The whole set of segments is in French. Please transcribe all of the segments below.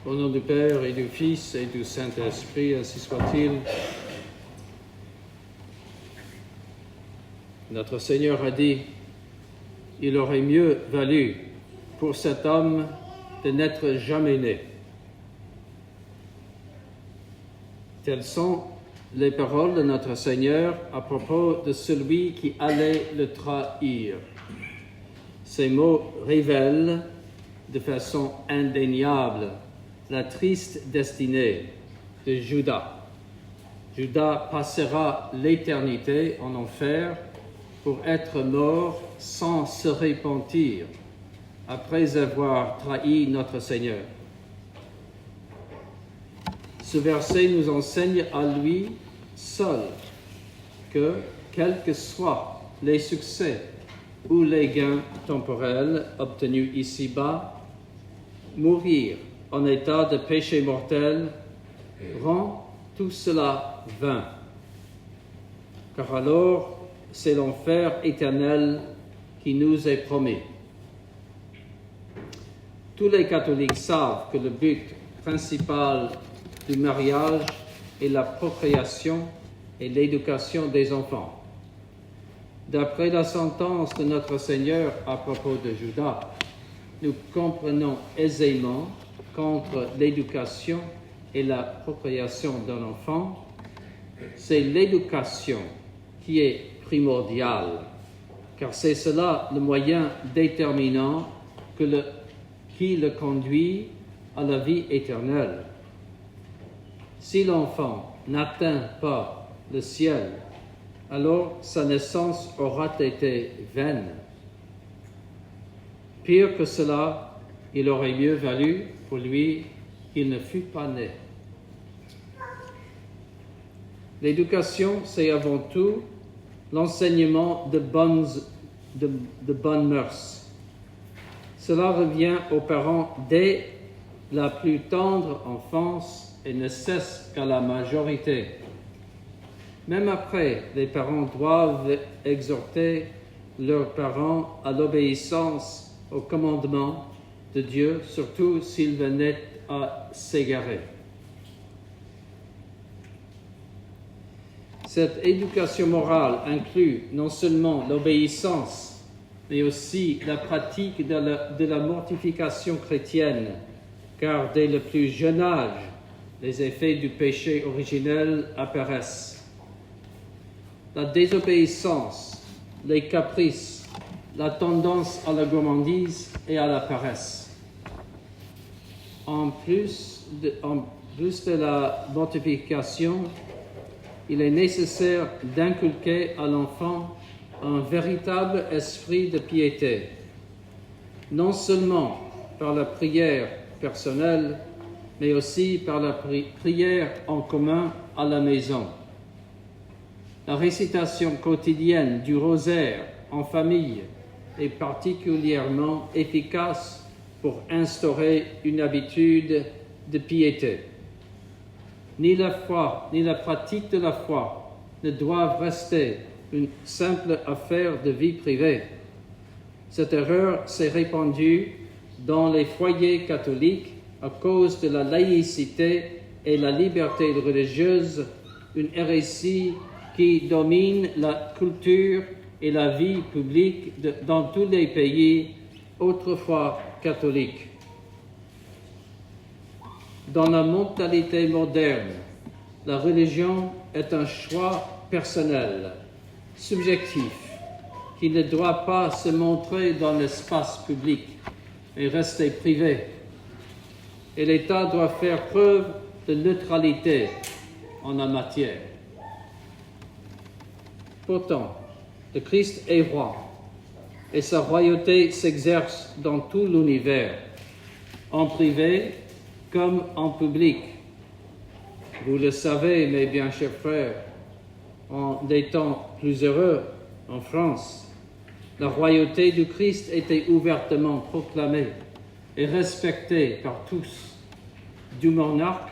Au nom du Père et du Fils et du Saint-Esprit, ainsi soit-il. Notre Seigneur a dit, il aurait mieux valu pour cet homme de n'être jamais né. Telles sont les paroles de notre Seigneur à propos de celui qui allait le trahir. Ces mots révèlent de façon indéniable la triste destinée de Judas. Judas passera l'éternité en enfer pour être mort sans se repentir après avoir trahi notre Seigneur. Ce verset nous enseigne à lui seul que, quels que soient les succès ou les gains temporels obtenus ici-bas, mourir en état de péché mortel rend tout cela vain. Car alors, c'est l'enfer éternel qui nous est promis. Tous les catholiques savent que le but principal du mariage est la procréation et l'éducation des enfants. D'après la sentence de notre Seigneur à propos de Judas, nous comprenons aisément qu'entre l'éducation et la procréation d'un enfant, c'est l'éducation qui est primordiale, car c'est cela le moyen déterminant qui le conduit à la vie éternelle. Si l'enfant n'atteint pas le ciel, alors sa naissance aura été vaine. Pire que cela, il aurait mieux valu pour lui qu'il ne fût pas né. L'éducation, c'est avant tout l'enseignement de bonnes mœurs. Cela revient aux parents dès la plus tendre enfance et ne cesse qu'à la majorité. Même après, les parents doivent exhorter leurs parents à l'obéissance aux commandements de Dieu, surtout s'ils venaient à s'égarer. Cette éducation morale inclut non seulement l'obéissance, mais aussi la pratique de la mortification chrétienne, car dès le plus jeune âge, les effets du péché originel apparaissent. La désobéissance, les caprices, la tendance à la gourmandise et à la paresse. En plus de la mortification, il est nécessaire d'inculquer à l'enfant un véritable esprit de piété, non seulement par la prière personnelle, mais aussi par la prière en commun à la maison. La récitation quotidienne du rosaire en famille est particulièrement efficace pour instaurer une habitude de piété. Ni la foi, ni la pratique de la foi ne doivent rester une simple affaire de vie privée. Cette erreur s'est répandue dans les foyers catholiques à cause de la laïcité et la liberté religieuse, une hérésie qui domine la culture et la vie publique dans tous les pays autrefois catholiques. Dans la mentalité moderne, la religion est un choix personnel, subjectif, qui ne doit pas se montrer dans l'espace public, mais rester privé. Et l'État doit faire preuve de neutralité en la matière. Pourtant, le Christ est roi, et sa royauté s'exerce dans tout l'univers, en privé comme en public. Vous le savez, mes bien chers frères, en des temps plus heureux en France, la royauté du Christ était ouvertement proclamée et respectée par tous, du monarque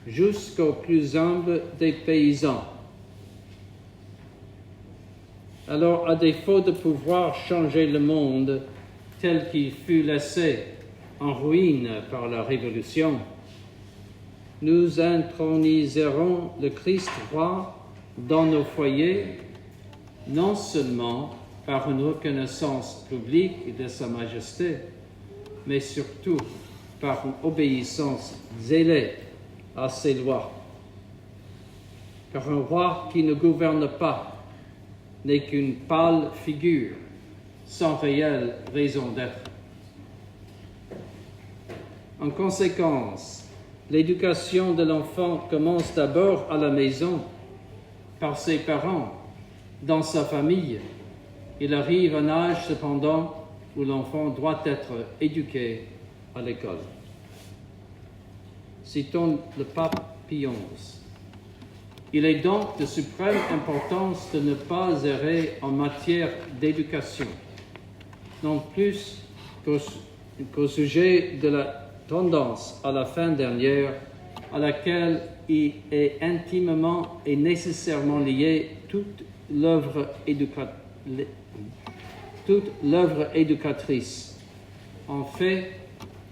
jusqu'au plus humble des paysans. Alors, à défaut de pouvoir changer le monde tel qu'il fut laissé en ruine par la Révolution, nous introniserons le Christ roi dans nos foyers, non seulement par une reconnaissance publique de sa majesté, mais surtout par une obéissance zélée à ses lois. Car un roi qui ne gouverne pas n'est qu'une pâle figure, sans réelle raison d'être. En conséquence, l'éducation de l'enfant commence d'abord à la maison, par ses parents, dans sa famille. Il arrive un âge cependant où l'enfant doit être éduqué à l'école. Citons le pape Pie XI. Il est donc de suprême importance de ne pas errer en matière d'éducation, non plus qu'au sujet de la tendance à la fin dernière à laquelle il est intimement et nécessairement liée toute l'œuvre éducatrice. En fait,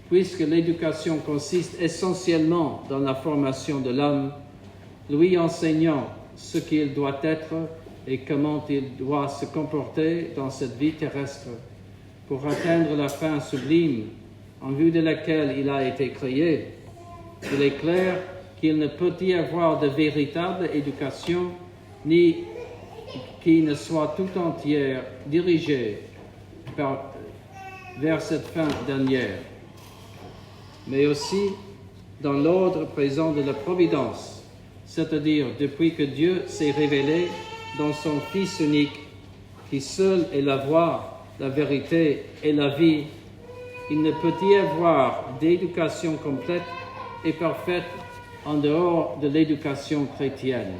puisque l'éducation consiste essentiellement dans la formation de l'homme, lui enseignant ce qu'il doit être et comment il doit se comporter dans cette vie terrestre pour atteindre la fin sublime en vue de laquelle il a été créé, il est clair qu'il ne peut y avoir de véritable éducation ni qui ne soit tout entière dirigée vers cette fin dernière, mais aussi dans l'ordre présent de la providence, c'est-à-dire depuis que Dieu s'est révélé dans son Fils unique, qui seul est la voie, la vérité et la vie. Il ne peut y avoir d'éducation complète et parfaite en dehors de l'éducation chrétienne.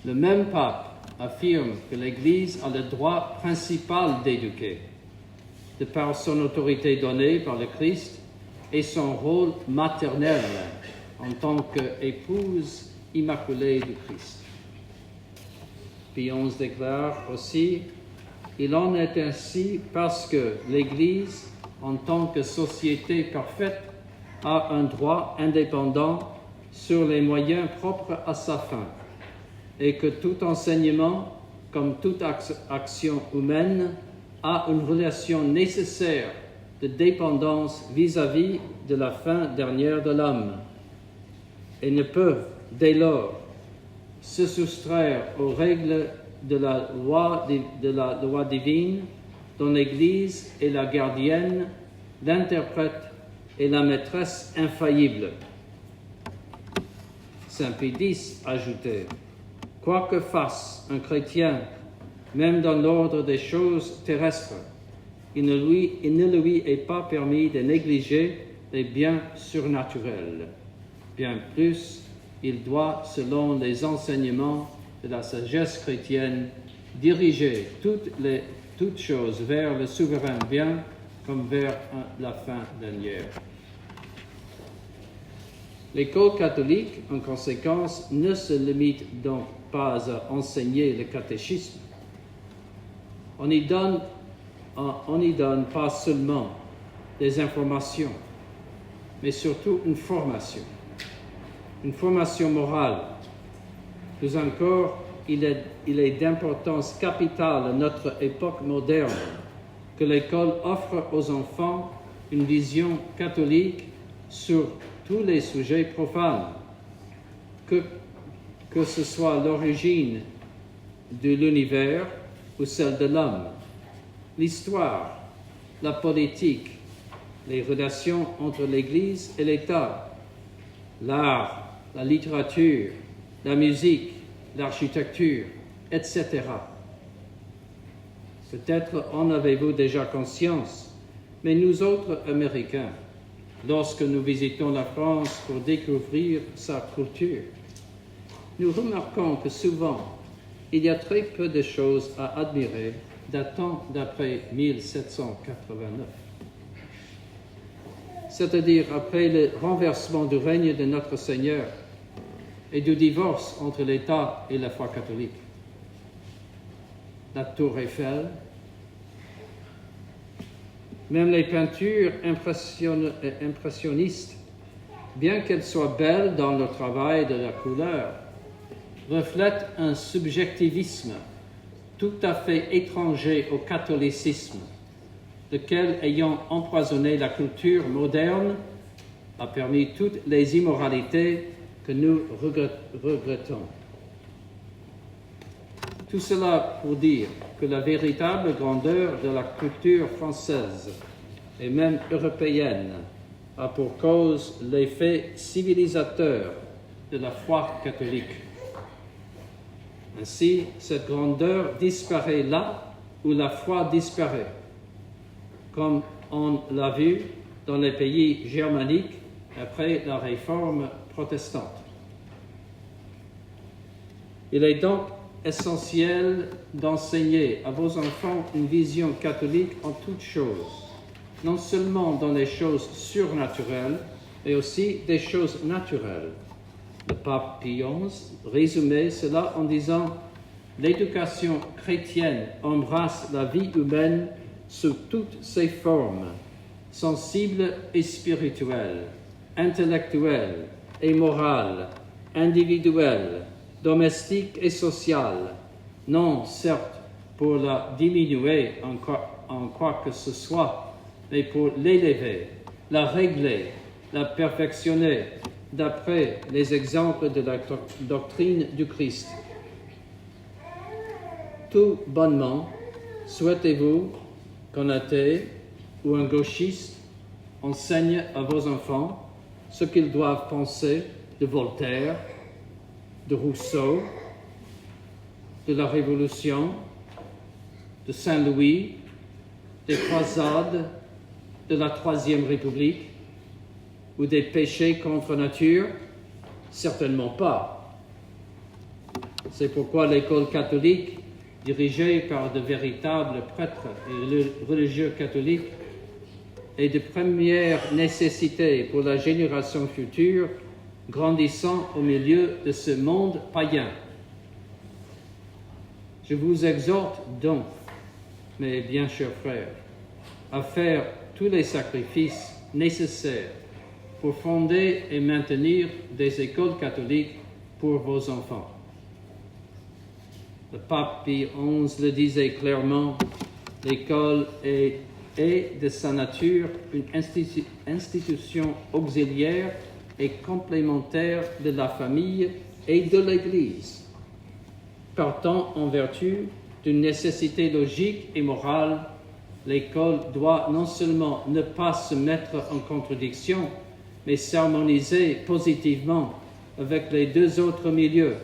Le même pape affirme que l'Église a le droit principal d'éduquer, de par son autorité donnée par le Christ et son rôle maternel en tant qu'épouse immaculée du Christ. Pie XI déclare aussi: il en est ainsi parce que l'Église, en tant que société parfaite, a un droit indépendant sur les moyens propres à sa fin, et que tout enseignement, comme toute action humaine, a une relation nécessaire de dépendance vis-à-vis de la fin dernière de l'homme, et ne peut, dès lors, se soustraire aux règles de la loi divine dont l'Église est la gardienne, l'interprète et la maîtresse infaillible. Saint Pie X ajoutait: quoi que fasse un chrétien, même dans l'ordre des choses terrestres, il ne lui est pas permis de négliger les biens surnaturels. Bien plus, il doit, selon les enseignements de la sagesse chrétienne, diriger toutes choses vers le souverain bien comme vers la fin dernière. L'école catholique, en conséquence, ne se limite donc pas à enseigner le catéchisme. On n'y donne pas seulement des informations, mais surtout une formation morale. Plus encore, il est d'importance capitale à notre époque moderne que l'école offre aux enfants une vision catholique sur tous les sujets profanes, que ce soit l'origine de l'univers ou celle de l'homme, l'histoire, la politique, les relations entre l'Église et l'État, l'art, la littérature, la musique, l'architecture, etc. Peut-être en avez-vous déjà conscience, mais nous autres Américains, lorsque nous visitons la France pour découvrir sa culture, nous remarquons que souvent, il y a très peu de choses à admirer datant d'après 1789. C'est-à-dire après le renversement du règne de notre Seigneur et du divorce entre l'État et la foi catholique. La Tour Eiffel, Même les peintures impressionnistes, bien qu'elles soient belles dans le travail de la couleur, reflètent un subjectivisme tout à fait étranger au catholicisme, lequel, ayant empoisonné la culture moderne, a permis toutes les immoralités que nous regrettons. Tout cela pour dire que la véritable grandeur de la culture française et même européenne a pour cause l'effet civilisateur de la foi catholique. Ainsi, cette grandeur disparaît là où la foi disparaît, comme on l'a vu dans les pays germaniques après la réforme protestante. Il est donc essentiel d'enseigner à vos enfants une vision catholique en toutes choses, non seulement dans les choses surnaturelles, mais aussi des choses naturelles. Le pape Pie XI résumait cela en disant « L'éducation chrétienne embrasse la vie humaine sous toutes ses formes, sensibles et spirituelles, intellectuelles et morales, individuelles, domestiques et sociales, non certes pour la diminuer en quoi que ce soit, mais pour l'élever, la régler, la perfectionner, d'après les exemples de la doctrine du Christ. Tout bonnement, souhaitez-vous qu'un athée ou un gauchiste enseigne à vos enfants ce qu'ils doivent penser de Voltaire, de Rousseau, de la Révolution, de Saint-Louis, des croisades, de la Troisième République, ou des péchés contre nature? Certainement pas. C'est pourquoi l'école catholique, dirigée par de véritables prêtres et religieux catholiques, est de première nécessité pour la génération future grandissant au milieu de ce monde païen. Je vous exhorte donc, mes bien chers frères, à faire tous les sacrifices nécessaires pour fonder et maintenir des écoles catholiques pour vos enfants. Le pape Pie XI le disait clairement, l'école est de sa nature une institution auxiliaire et complémentaire de la famille et de l'Église. Partant en vertu d'une nécessité logique et morale, l'école doit non seulement ne pas se mettre en contradiction, mais s'harmoniser positivement avec les deux autres milieux,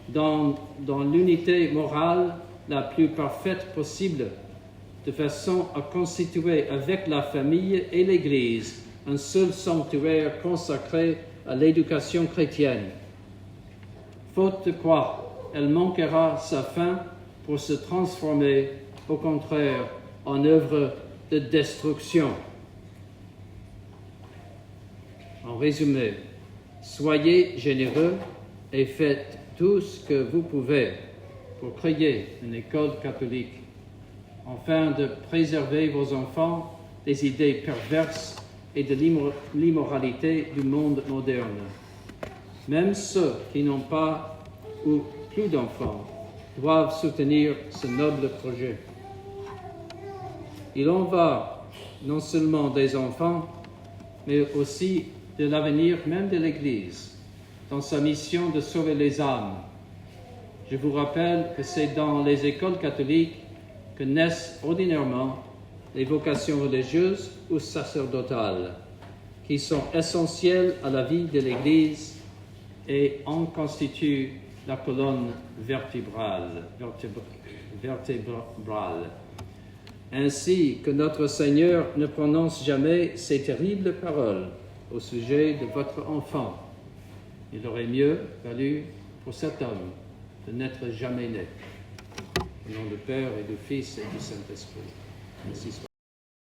dans l'unité morale la plus parfaite possible, de façon à constituer avec la famille et l'Église un seul sanctuaire consacré à l'éducation chrétienne. Faute de quoi, elle manquera sa fin pour se transformer, au contraire, en œuvre de destruction. En résumé, soyez généreux et faites tout ce que vous pouvez pour créer une école catholique, afin de préserver vos enfants des idées perverses et de l'immoralité du monde moderne. Même ceux qui n'ont pas ou plus d'enfants doivent soutenir ce noble projet. Il en va non seulement des enfants, mais aussi de l'avenir même de l'Église, dans sa mission de sauver les âmes. Je vous rappelle que c'est dans les écoles catholiques que naissent ordinairement les vocations religieuses ou sacerdotales, qui sont essentielles à la vie de l'Église et en constituent la colonne vertébrale. Ainsi que notre Seigneur ne prononce jamais ces terribles paroles au sujet de votre enfant. Il aurait mieux valu pour cet homme de n'être jamais né. Au nom du Père et du Fils et du Saint-Esprit. Ainsi soit.